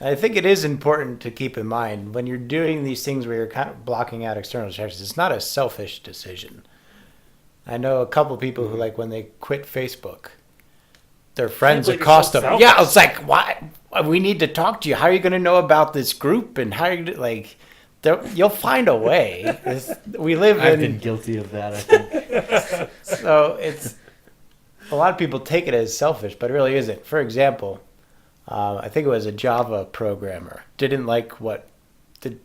I think it is important to keep in mind when you're doing these things where you're kind of blocking out external distractions, it's not a selfish decision. I know a couple people who, like, when they quit Facebook, their Can't friends believe you're so accost them. Yeah, selfish. it's like, why? We need to talk to you. How are you going to know about this group? And how are you gonna, like, you'll find a way. We live I've been in, guilty of that, I think. so it's, a lot of people take it as selfish, but it really isn't. For example, I think it was a Java programmer didn't like what the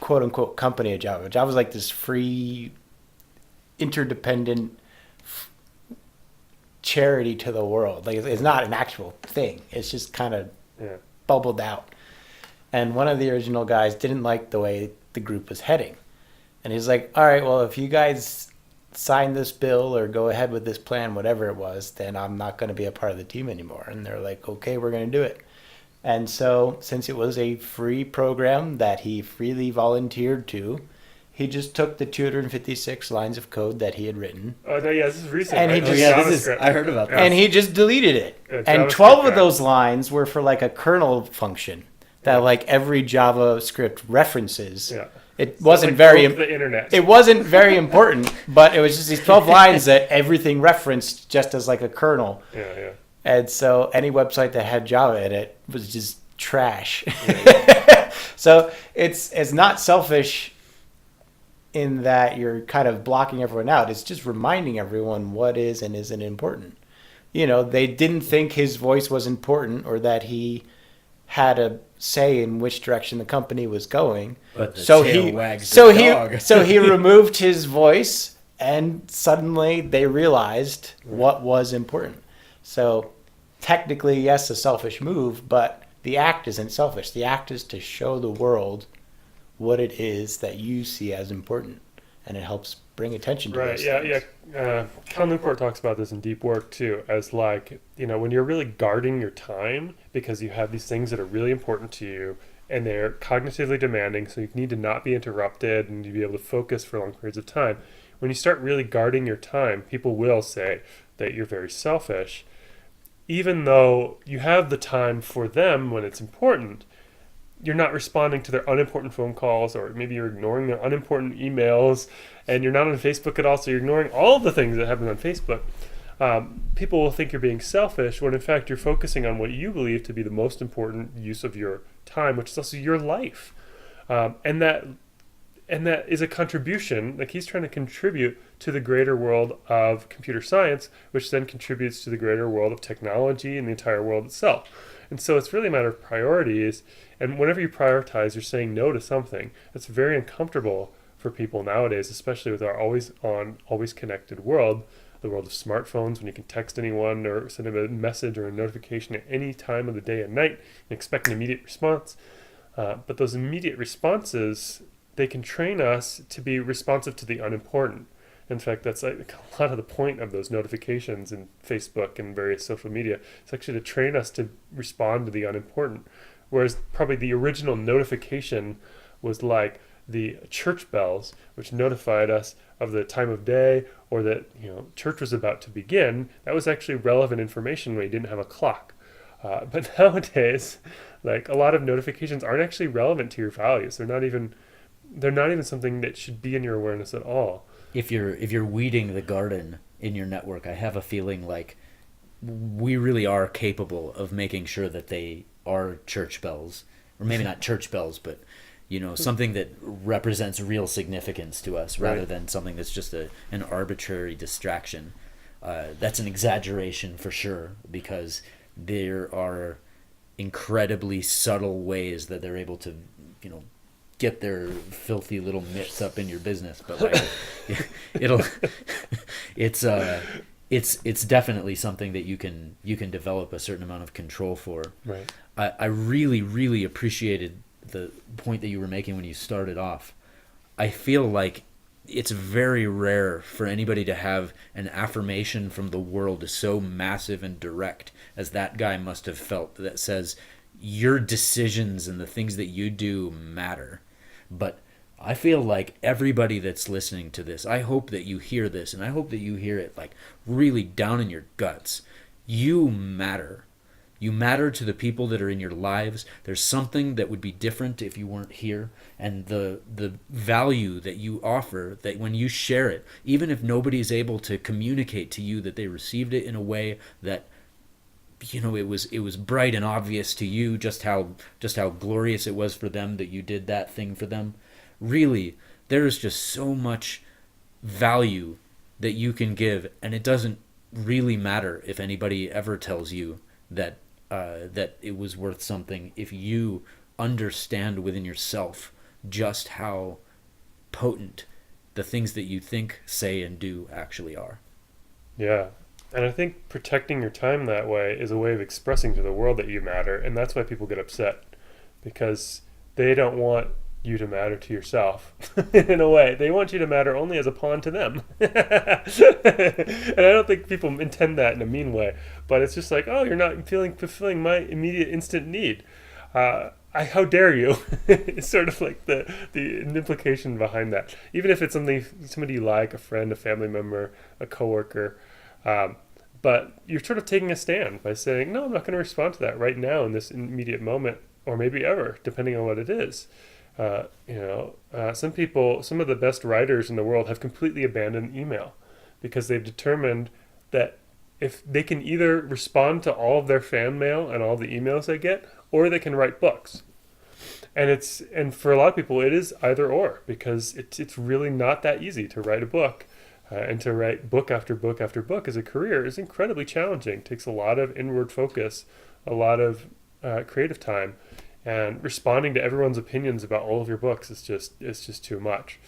quote unquote company of Java. Java was like this free, interdependent charity to the world. Like, it's not an actual thing. It's just kind of Yeah. bubbled out. And one of the original guys didn't like the way the group was heading. And he's like, all right, well, if you guys sign this bill or go ahead with this plan, whatever it was, then I'm not going to be a part of the team anymore. And they're like, okay, we're going to do it. And so, since it was a free program that he freely volunteered to, he just took the 256 lines of code that he had written Oh no, yeah, this is recent. And right? he Oh just- yeah, this is. JavaScript. I heard about that. and he just deleted it. Yeah, And JavaScript 12 of guy. those lines were for like a kernel function that like every JavaScript references. Yeah. It So, wasn't like, very broke the internet. it wasn't very important, but it was just these 12 lines that everything referenced just as like a kernel. Yeah, yeah. And so any website that had Java in it was just trash. So it's not selfish in that you're kind of blocking everyone out. It's just reminding everyone what is and isn't important. You know, they didn't think his voice was important or that he had a say in which direction the company was going. But the so tail he wags so the he dog. so he removed his voice and suddenly they realized what was important. So technically, yes, a selfish move, but the act isn't selfish. The act is to show the world what it is that you see as important, and it helps bring attention to Right. those Yeah. things. Yeah. Cal Newport talks about this in Deep Work too, as like when you're really guarding your time because you have these things that are really important to you and they're cognitively demanding, so you need to not be interrupted and to be able to focus for long periods of time. When you start really guarding your time, people will say that you're very selfish, even though you have the time for them when it's important. You're not responding to their unimportant phone calls, or maybe you're ignoring their unimportant emails, and you're not on Facebook at all, so you're ignoring all of the things that happen on Facebook. People will think you're being selfish when in fact you're focusing on what you believe to be the most important use of your time, which is also your life. And that is a contribution, like he's trying to contribute to the greater world of computer science, which then contributes to the greater world of technology and the entire world itself. And so it's really a matter of priorities. And whenever you prioritize, you're saying no to something. That's very uncomfortable for people nowadays, especially with our always on, always connected world, the world of smartphones, when you can text anyone or send them a message or a notification at any time of the day and night and expect an immediate response. But those immediate responses, they can train us to be responsive to the unimportant. In fact, that's like a lot of the point of those notifications in Facebook and various social media. It's actually to train us to respond to the unimportant. Whereas probably the original notification was like the church bells, which notified us of the time of day or that church was about to begin. That was actually relevant information when you didn't have a clock. But nowadays, like a lot of notifications aren't actually relevant to your values. They're not even something that should be in your awareness at all. If you're weeding the garden in your network, I have a feeling like we really are capable of making sure that they are church bells, or maybe not church bells, but something that represents real significance to us, rather Right. than something that's just an arbitrary distraction. That's an exaggeration for sure, because there are incredibly subtle ways that they're able to, get their filthy little mitts up in your business. But like, it'll, it's definitely something that you can develop a certain amount of control for. Right. I really, really appreciated the point that you were making when you started off. I feel like it's very rare for anybody to have an affirmation from the world so massive and direct as that guy must have felt, that says your decisions and the things that you do matter. But I feel like everybody that's listening to this, I hope that you hear this, and I hope that you hear it like really down in your guts. You matter. You matter to the people that are in your lives. There's something that would be different if you weren't here, and the value that you offer, that when you share it, even if nobody's able to communicate to you that they received it in a way that, it was bright and obvious to you just how glorious it was for them that you did that thing for them. Really, there is just so much value that you can give, and it doesn't really matter if anybody ever tells you that it was worth something, if you understand within yourself just how potent the things that you think, say, and do actually are. Yeah. And I think protecting your time that way is a way of expressing to the world that you matter. And that's why people get upset, because they don't want you to matter to yourself in a way. They want you to matter only as a pawn to them. And I don't think people intend that in a mean way, but it's just like, oh, you're not fulfilling my immediate instant need. How dare you? It's sort of like the implication behind that. Even if it's somebody you like, a friend, a family member, a coworker, but you're sort of taking a stand by saying, no, I'm not going to respond to that right now in this immediate moment, or maybe ever, depending on what it is. Some of the best writers in the world have completely abandoned email because they've determined that if they can either respond to all of their fan mail and all the emails they get, or they can write books. And for a lot of people, it is either or, because it's really not that easy to write a book. And to write book after book after book as a career is incredibly challenging. It takes a lot of inward focus, a lot of creative time, and responding to everyone's opinions about all of your books is just too much.